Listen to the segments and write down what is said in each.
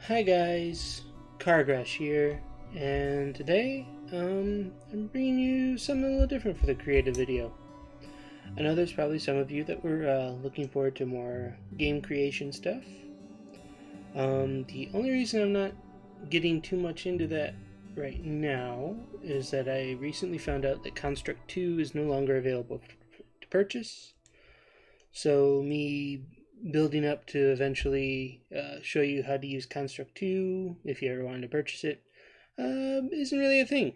Hi guys, Cargrash here, and today I'm bringing you something a little different for the creative video. I know there's probably some of you that were looking forward to more game creation stuff. The only reason I'm not getting too much into that right now is that I recently found out that Construct 2 is no longer available to purchase. So me building up to eventually show you how to use Construct 2 if you ever wanted to purchase it isn't really a thing.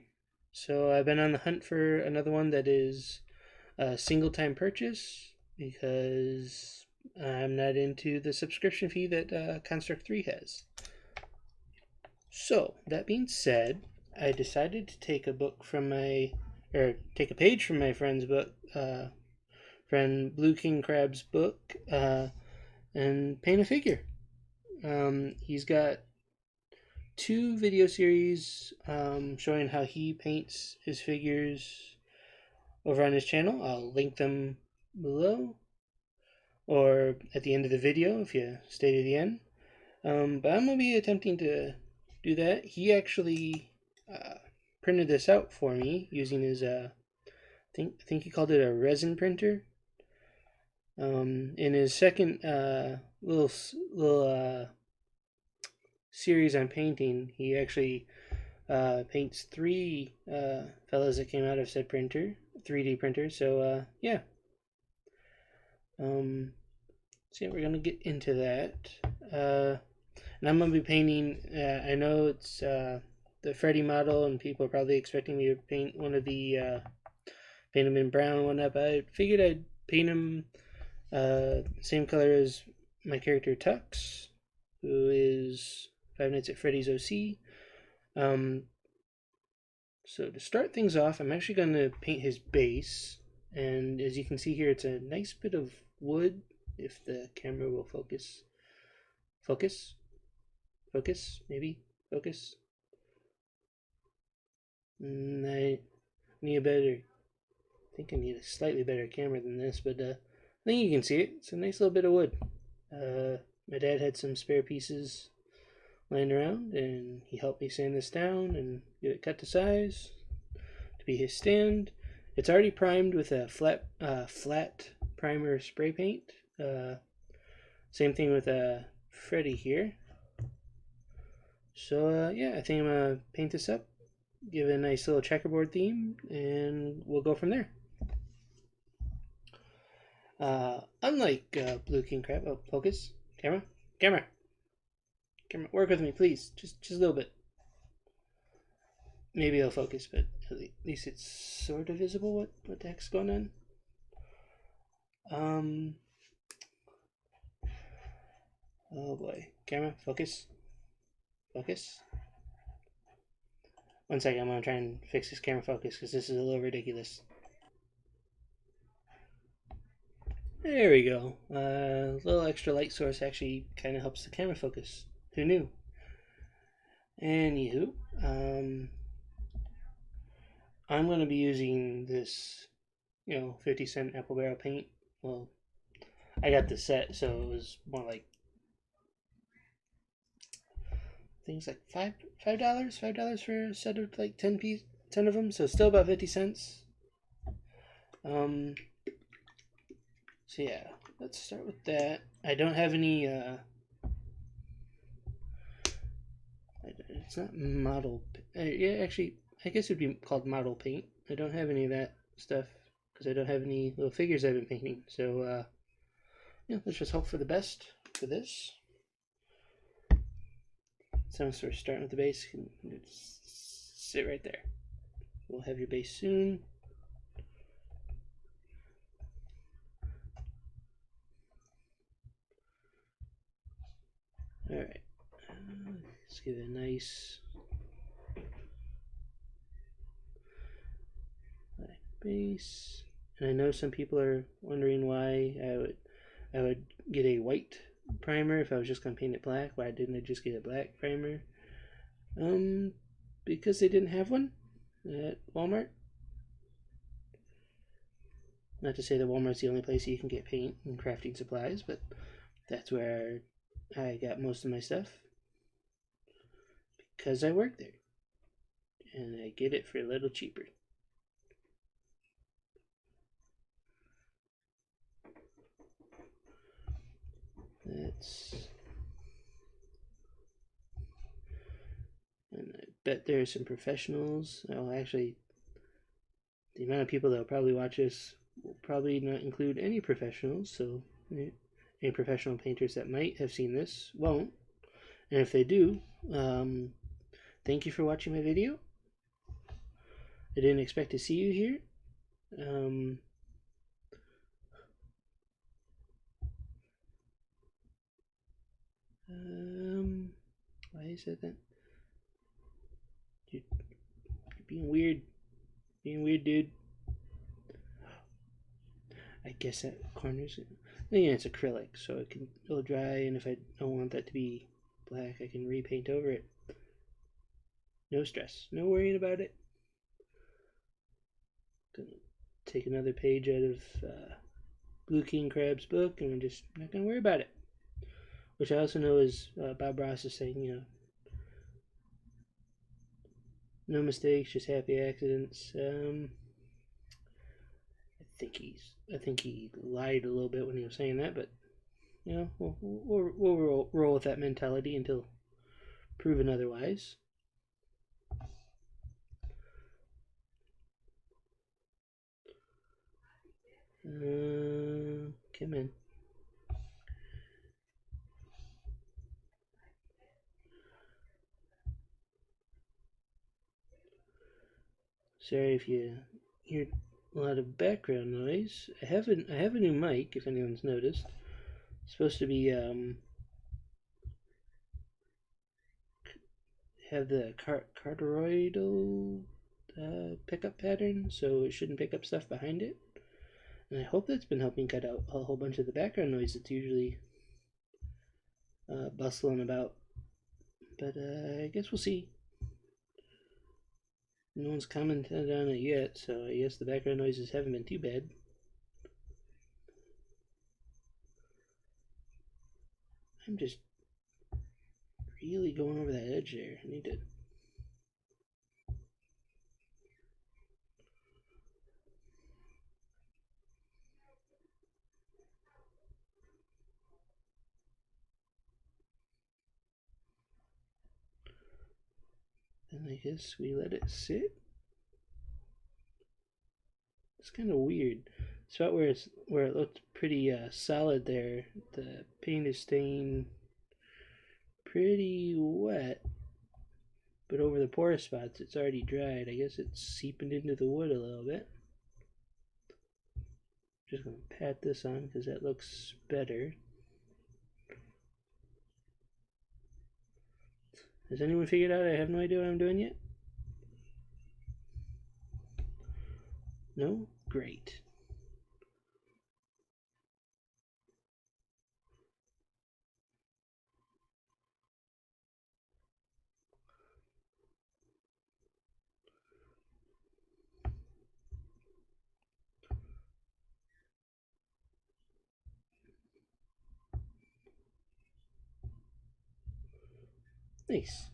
So I've been on the hunt for another one that is a single time purchase because I'm not into the subscription fee that Construct 3 has. So that being said, I decided to take a page from my friend's book, friend Bluekingcrab's book, and paint a figure. He's got two video series showing how he paints his figures over on his channel. I'll link them below or at the end of the video if you stay to the end. But I'm going to be attempting to do that. He actually printed this out for me using his, I think he called it a resin printer. In his second little series on painting, he actually paints three fellas that came out of said printer, 3D printer. So yeah, so yeah, we're gonna get into that. And I'm gonna be painting. I know it's the Freddy model, and people are probably expecting me to paint one of the paint him in brown and whatnot. But I figured I'd paint him same color as my character Tux, who is Five Nights at Freddy's OC. So to start things off, I'm actually going to paint his base, and as you can see here, it's a nice bit of wood. If the camera will focus, maybe focus. I need a better. I think I need a slightly better camera than this, but I think you can see it. It's a nice little bit of wood. My dad had some spare pieces laying around, and he helped me sand this down and get it cut to size to be his stand. It's already primed with a flat primer spray paint. Same thing with Freddy here. So yeah, I think I'm gonna paint this up, give it a nice little checkerboard theme, and we'll go from there. Unlike Bluekingcrab, focus, camera, work with me, please, just a little bit. Maybe it'll focus, but at least it's sort of visible what the heck's going on. Oh boy, camera, focus. One second, I'm gonna try and fix this camera focus because this is a little ridiculous. There we go. A little extra light source actually kind of helps the camera focus. Who knew? Anywho, I'm going to be using this, 50-cent apple barrel paint. Well, I got the set, so it was more like things like $5 for a set of like 10 of them. So still about 50 cents. So yeah, let's start with that. I don't have any. It's not model. Yeah, actually, I guess it'd be called model paint. I don't have any of that stuff because I don't have any little figures I've been painting. So yeah, let's just hope for the best for this. So I'm sort of starting with the base. You can just sit right there. We'll have your base soon. All right, let's give it a nice base. And I know some people are wondering why I would get a white primer if I was just gonna paint it black. Why didn't I just get a black primer? Because they didn't have one at Walmart. Not to say that Walmart's the only place you can get paint and crafting supplies, but that's where I got most of my stuff. Because I work there. And I get it for a little cheaper. That's... And I bet there are some professionals. Oh, actually, the amount of people that will probably watch this will probably not include any professionals, so any professional painters that might have seen this won't. And if they do, thank you for watching my video. I didn't expect to see you here. Why is that? You're being weird. Being weird, dude. I guess that corner's... Yeah, it's acrylic, so it'll dry, and if I don't want that to be black, I can repaint over it. No stress. No worrying about it. Gonna take another page out of Bluekingcrab's book, and I'm just not gonna worry about it. Which I also know is Bob Ross is saying, no mistakes, just happy accidents. I think he lied a little bit when he was saying that, but we'll roll with that mentality until proven otherwise. Come in. Sorry if you hear a lot of background noise. I have a new mic, if anyone's noticed. It's supposed to be have the cardioidal pickup pattern, so it shouldn't pick up stuff behind it. And I hope that's been helping cut out a whole bunch of the background noise that's usually bustling about. But I guess we'll see. No one's commented on it yet, so I guess the background noises haven't been too bad. I'm just really going over that edge there. I need to... And I guess we let it sit. It's kind of weird. The spot where it looked pretty solid there, the paint is staying pretty wet, but over the porous spots it's already dried. I guess it's seeping into the wood a little bit. Just gonna pat this on because that looks better. Has anyone figured out I have no idea what I'm doing yet? No? Great. Nice.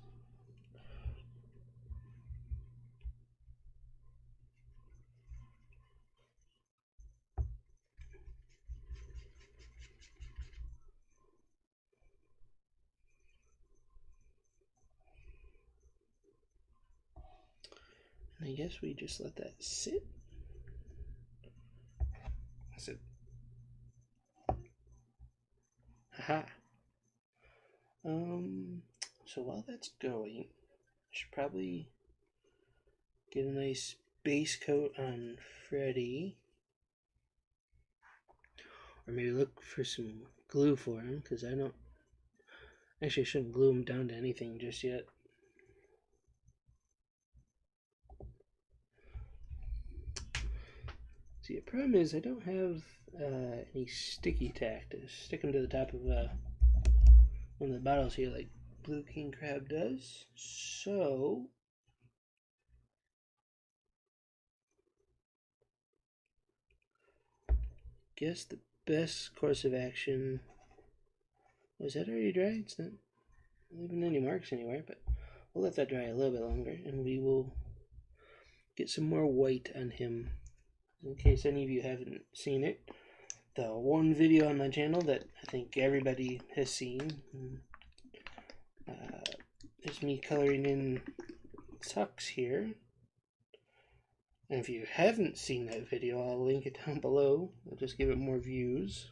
And I guess we just let that sit. That's it. Haha. So while that's going, I should probably get a nice base coat on Freddy. Or maybe look for some glue for him, because I don't... Actually, I shouldn't glue him down to anything just yet. See, the problem is I don't have any sticky tack to stick them to the top of one of the bottles here like Bluekingcrab does. So... guess the best course of action... Was that already dry? It's not leaving any marks anywhere, but we'll let that dry a little bit longer, and we will get some more white on him. In case any of you haven't seen it, the one video on my channel that I think everybody has seen is me coloring in tucks here. And if you haven't seen that video, I'll link it down below. I'll just give it more views.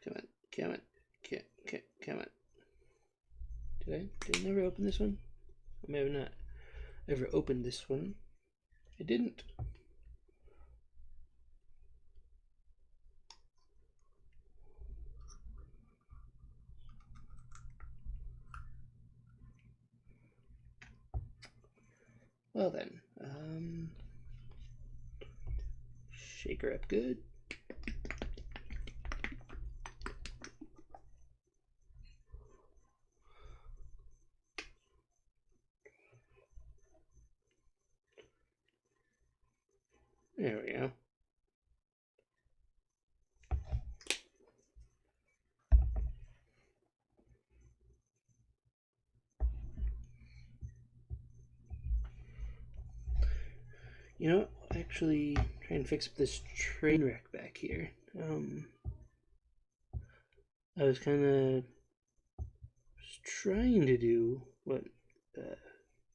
Come on, come on, come on. Did I never open this one? I may have not ever opened this one. I didn't. Well then, shake her up good. There we go. You know, actually try and fix up this train wreck back here. I was kind of trying to do what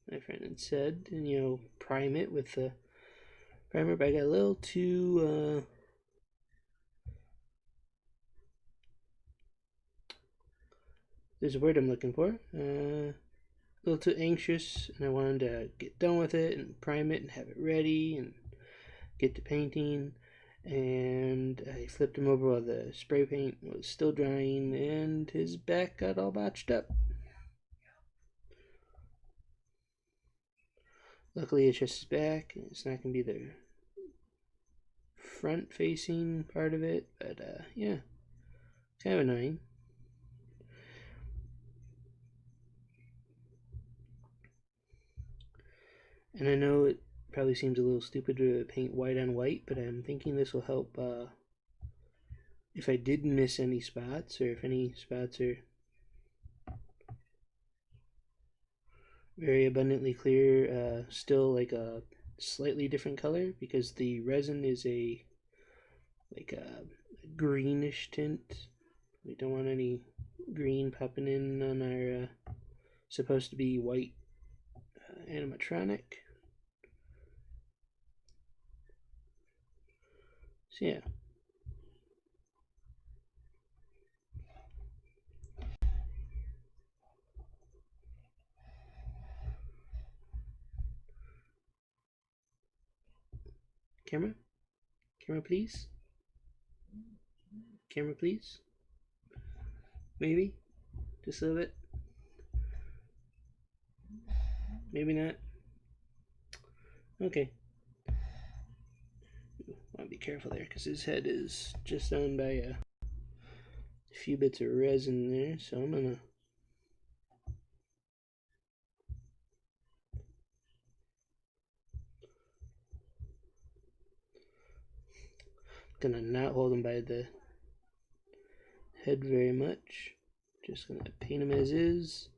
my friend had said, and you know, prime it with the primer, but I got a little too there's a word I'm looking for. A little too anxious, and I wanted to get done with it and prime it and have it ready and get to painting. And I flipped him over while the spray paint was still drying, and his back got all botched up. Luckily, it's just his back. It's not going to be the front-facing part of it, but yeah, kind of annoying. And I know it probably seems a little stupid to paint white on white, but I'm thinking this will help if I did miss any spots, or if any spots are very abundantly clear, still like a slightly different color, because the resin is a greenish tint. We don't want any green popping in on our supposed to be white animatronic. So yeah. Camera? Camera please? Camera please? Maybe? Just a little bit? Maybe not? Okay. Want to be careful there, because his head is just on by a few bits of resin there, so I'm gonna not hold him by the head very much. Just gonna paint him as is.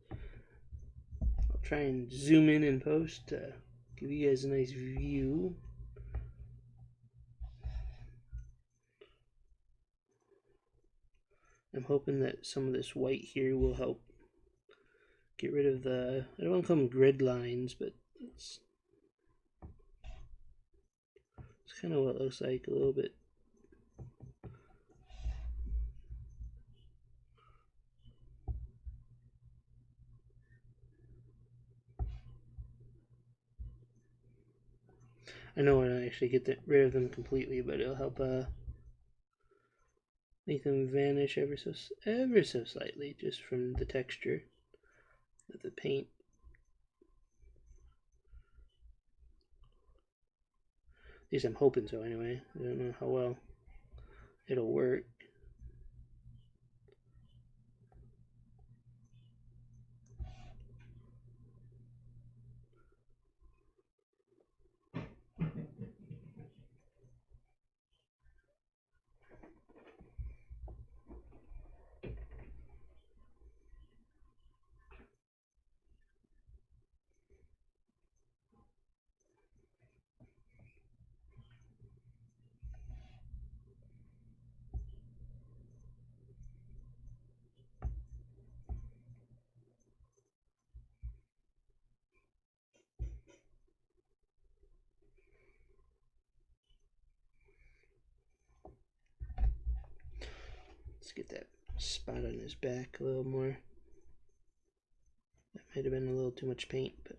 I'll try and zoom in and post to give you guys a nice view. I'm hoping that some of this white here will help get rid of the, I don't want to call them grid lines, but it's kind of what it looks like a little bit. I know I don't actually get rid of them completely, but it'll help make them vanish ever so slightly, just from the texture of the paint. At least I'm hoping so anyway. I don't know how well it'll work. Let's get that spot on his back a little more. That might have been a little too much paint, but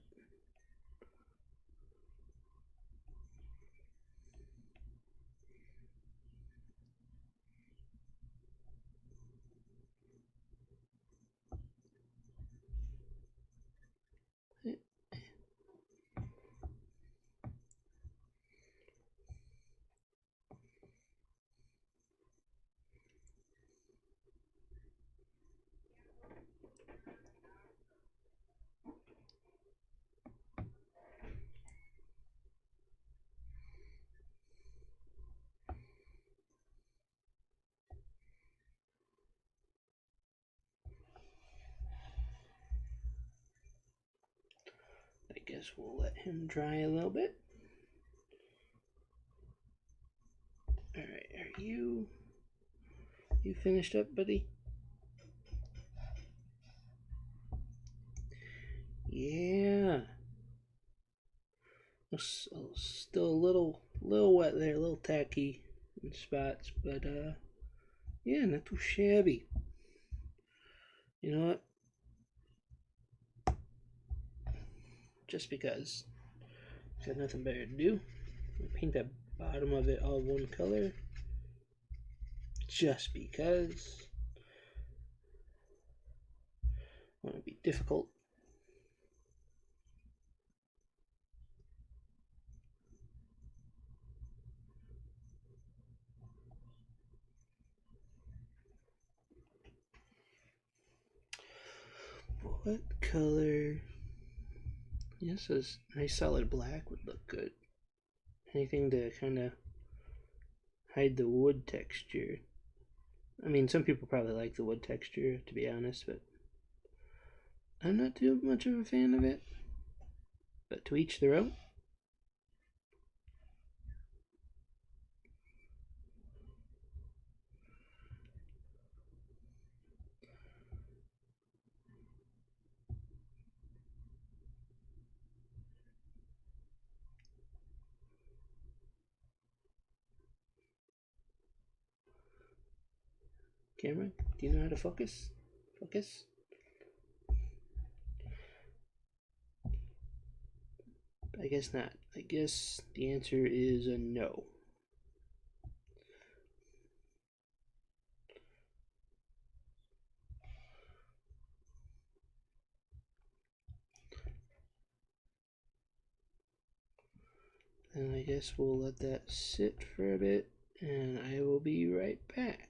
I guess we'll let him dry a little bit. Alright, are you finished up, buddy? Yeah. Still a little wet there, a little tacky in spots, but yeah, not too shabby. You know what? Just because I've got nothing better to do, I'll paint that bottom of it all one color. Just because I want to be difficult. What color? Yes, a nice solid black would look good. Anything to kind of hide the wood texture. I mean, some people probably like the wood texture, to be honest, but I'm not too much of a fan of it. But to each their own. Camera, do you know how to focus? Focus? I guess not. I guess the answer is a no. And I guess we'll let that sit for a bit, and I will be right back.